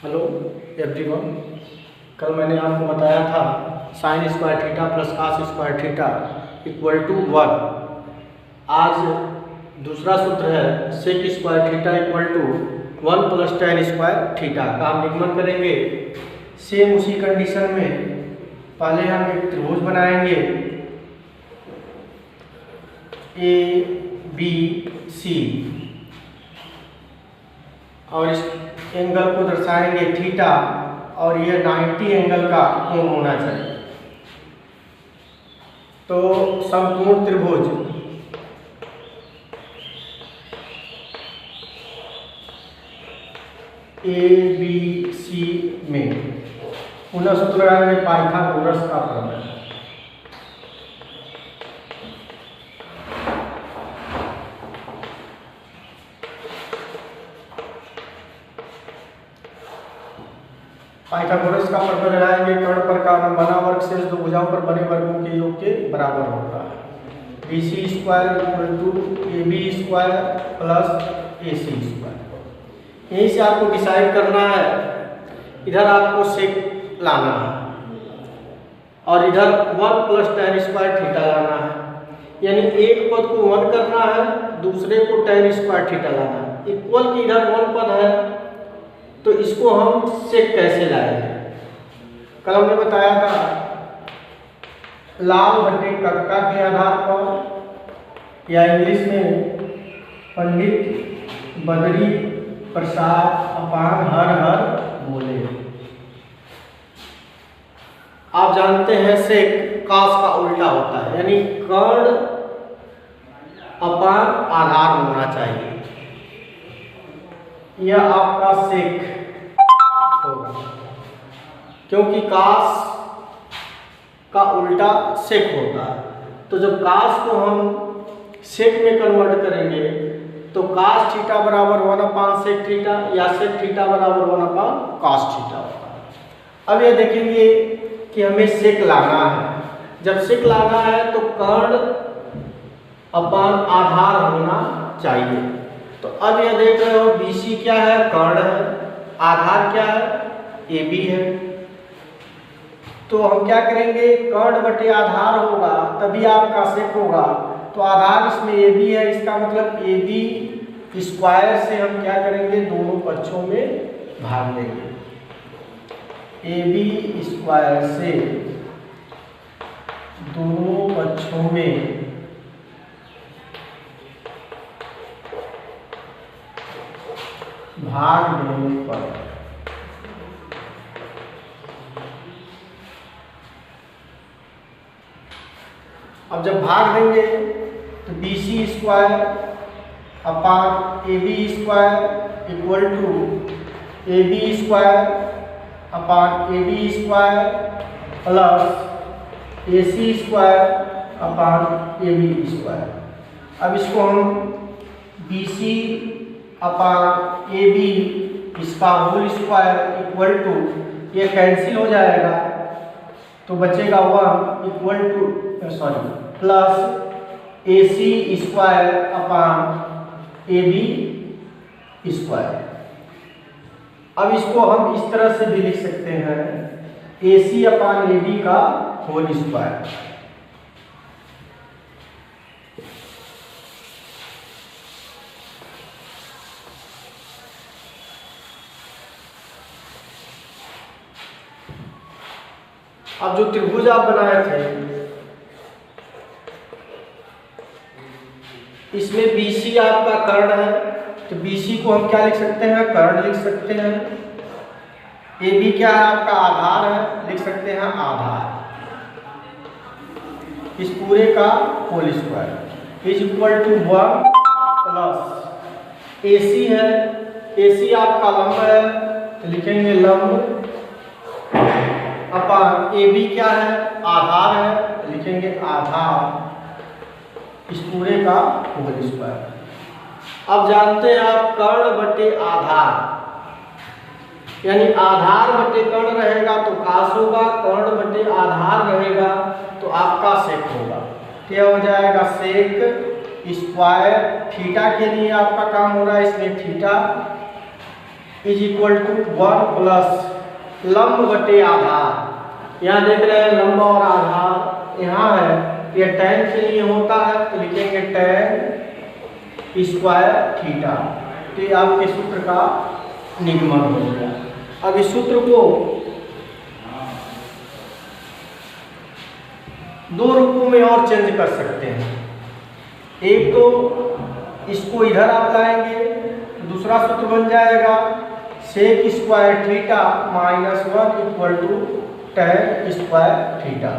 Hello everyone. कल मैंने आपको बताया था sine square theta plus cos square theta equal to 1। आज दूसरा सूत्र है sec square theta equal to 1 plus tan square theta का हम निगमन करेंगे। सेम उसी कंडीशन में पहले हम एक त्रिभुज बनाएंगे ए बी सी और इस एंगल को दर्शाएंगे थीटा और यह 90 एंगल का कोण होना चाहिए। तो समकोण त्रिभुज ए बी सी में पुनः सूत्र लगाएंगे पाइथागोरस का प्रमेय। पाइथागोरस का प्रमेय लगाएंगे। कर्ण प्रकार में बना वर्ग शेष दो भुजाओं पर बने वर्गों के योग के बराबर होता है। B C square equal to A B square plus A C square. यहीं से आपको डिसाइड करना है, इधर आपको सेक लाना है और इधर 1 प्लस tan स्क्वायर थीटा लाना है। यानी एक पद को 1 करना है, दूसरे को tan स्क्वायर थीटा लाना है। इक्वल की इधर 1 पद है तो इसको हम सेक कैसे लाएंगे। कल हमने बताया था लाल बटे कक्का के आधार पर, या इंग्लिश में पंडित बद्री प्रसाद अपान हर हर बोले। आप जानते हैं सेक कास का उल्टा होता है, यानी कर्ण अपान आधार होना चाहिए। यह आपका सेक होगा क्योंकि कास का उल्टा सेक होता है। तो जब कास को हम सेक में कन्वर्ट करेंगे तो कास थीटा बराबर 1 सेक थीटा या सेक थीटा बराबर 1 कास थीटा होता है। अब यह देखेंगे कि हमें सेक लाना है। जब सेक लाना है तो कर्ण अपान आधार होना चाहिए। तो अब यह देख रहे हो BC क्या है, कर्ण है, आधार क्या है, AB है। तो हम क्या करेंगे, कर्ण बटे आधार होगा तभी आपका सेक होगा। तो आधार इसमें AB है, इसका मतलब AB स्क्वायर से हम क्या करेंगे, दोनों पक्षों में भाग लेंगे। AB स्क्वायर से दोनों पक्षों में भाग देने पर अब जब भाग देंगे तो BC square upon AB square equal to AB square upon AB square plus AC square upon AB square. अब इसको हम BC अपान AB इसका होल स्क्वायर इक्वल टू, ये कैंसिल हो जाएगा तो बचेगा 1 equal to plus AC square upon AB square. अब इसको हम इस तरह से भी लिख सकते हैं AC अपान AB का होल स्क्वायर। अब जो त्रिभुज आप बनाए थे इसमें BC आपका कर्ण है, तो BC को हम क्या लिख सकते हैं, कर्ण लिख सकते हैं। AB क्या है, आपका आधार है, लिख सकते हैं आधार। इस पूरे का whole square is equal to 1 plus AC है, AC आपका लंब है तो लिखेंगे लंब अपान AB क्या है, आधार है, लिखेंगे आधार इस पूरे का होल स्क्वायर। अब जानते हैं आप कर्ण बटे आधार, यानी आधार बटे कर्ण रहेगा तो कास होगा, कर्ण बटे आधार रहेगा तो आपका सेक होगा। क्या हो जाएगा, सेक स्क्वायर थीटा के लिए आपका काम हो रहा है, इसमें theta is equal to 1 plus लंब बटे आधार। यहाँ देख रहे हैं लंब और आधार यहाँ है, ये tan के लिए होता है तो लिखेंगे tan स्क्वायर थीटा। तो ये आपके सूत्र का निगमन हो गया। अब इस सूत्र को दो रूपों में और चेंज कर सकते हैं। एक तो इसको इधर आप लाएंगे, दूसरा सूत्र बन जाएगा sec square theta minus 1 equal to tan square theta.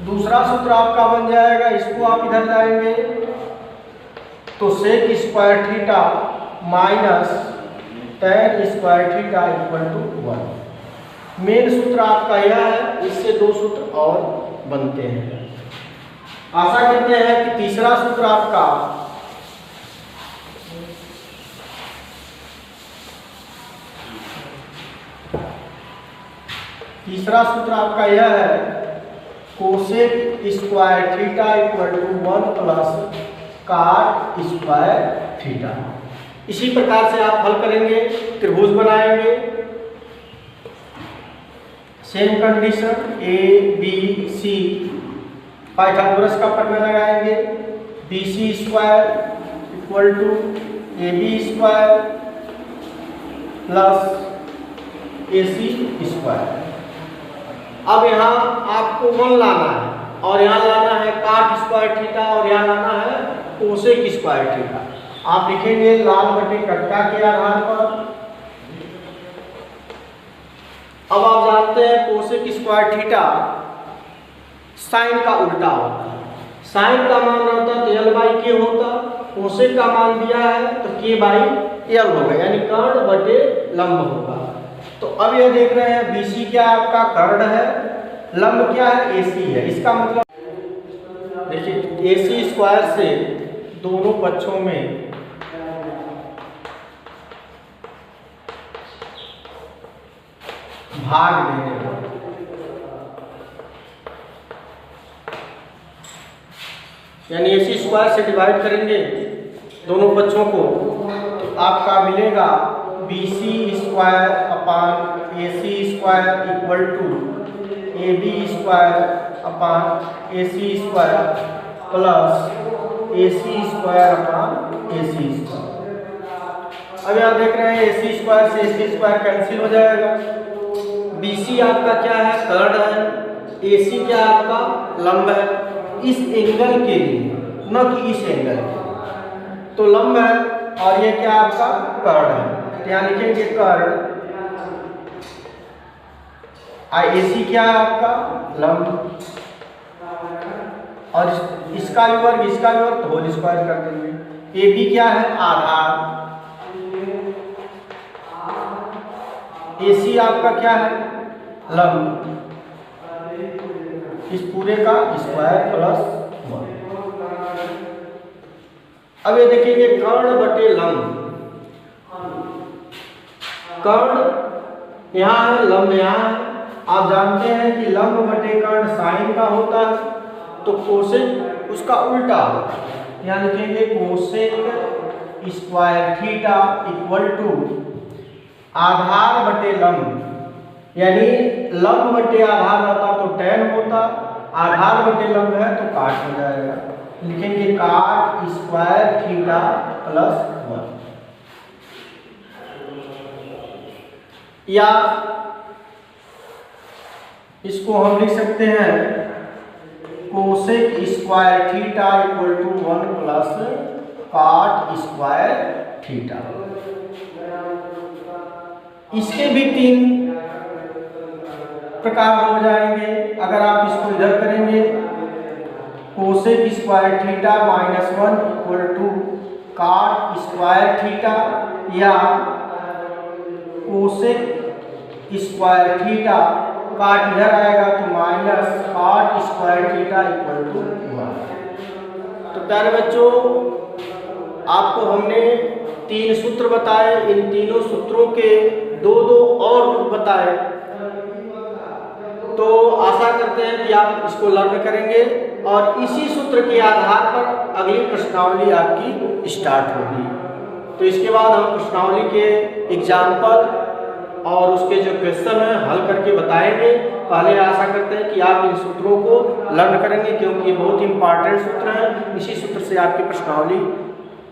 दूसरा सूत्र आपका बन जाएगा, इसको आप इधर लाएंगे तो sec square theta minus tan square theta equal to 1। Main सूत्र आपका यह है, इससे दो सूत्र और बनते हैं। आशा करते हैं कि तीसरा सूत्र आपका यह है cosec square theta equal to 1 plus cot square theta. इसी प्रकार से आप हल करेंगे, त्रिभुज बनाएंगे, same condition A B C, Pythagoras का प्रमेय लगाएंगे, B C square equal to A B square plus A C square. अब यहाँ आपको 1 लाना है और यहाँ लाना है काट स्क्वायर थीटा और यहाँ लाना है कोसेक स्क्वायर थीटा। आप लिखेंगे लाल बटे कट्टा के आधार पर। अब आप जानते हैं कोसेक स्क्वायर थीटा साइन का उल्टा होता है। साइन का मान होता तो एल बाई के होता, कोसेक का मान दिया है तो के बाई एल होगा, यानी कर्ण बटे लंब होगा। तो अब यह देख रहे हैं बीसी क्या आपका कर्ण है, लंब क्या है एसी है। इसका मतलब देखिए एसी स्क्वायर से दोनों पक्षों में भाग देने पर यानी एसी स्क्वायर से डिवाइड करेंगे दोनों पक्षों को तो आपका मिलेगा B C square upon A C square equal to A B square upon A C square plus A C square upon A C square. अब यहाँ देख रहे हैं ए सी स्क्वायर से ए सी स्क्वायर कैंसिल हो जाएगा। बी सी आपका क्या है कर्ण है, ए सी क्या आपका लंब है, इस एंगल के लिए न कि इस एंगल के, तो लंब है और ये क्या आपका कर्ण है। यहाँ लिखेंगे कर्ण एसी क्या है आपका लंब और इसका भी वर्ग तो होल स्क्वायर कर देंगे। ए बी क्या है आधार, एसी आपका क्या है लंब, इस पूरे का स्क्वायर प्लस 1। अब ये देखेंगे कर्ण बटे लंब, कर्ण यहाँ है लंब यहाँ है। आप जानते हैं कि लंब बटे कर्ण साइन का होता है तो कोसेक उसका उल्टा होता है। यहाँ लिखेंगे cosec square theta equal to आधार बटे लंब, यानी लंब बटे आधार रहता तो tan होता, आधार बटे लंब है तो काट हो जाएगा। लिखेंगे काट स्क्वायर थीटा प्लस 1। या इसको हम लिख सकते हैं cosec square theta equal to 1 plus cot square theta. इसके भी 3 प्रकार हो जाएंगे। अगर आप इसको इधर करेंगे cosec square theta minus 1 equal to cot square theta, या कोसेक स्क्वायर थीटा काट इधर आएगा तो माइनस काट स्क्वायर थीटा इक्वल टू 1। तो प्यारे बच्चों आपको हमने 3 सूत्र बताए, इन तीनों सूत्रों के 2 और रूप बताए। तो आशा करते हैं कि आप इसको लर्न करेंगे और इसी सूत्र के आधार पर अगली प्रश्नावली आपकी स्टार्ट होगी। तो इसके बाद हम प्रश्नावली के एग्जाम्पल और उसके जो क्वेश्चन है हल करके बताएंगे। पहले आशा करते हैं कि आप इन सूत्रों को लर्न करेंगे, क्योंकि ये बहुत इंपॉर्टेंट सूत्र हैं। इसी सूत्र से आपकी प्रश्नावली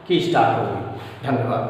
की स्टार्ट होगी। धन्यवाद।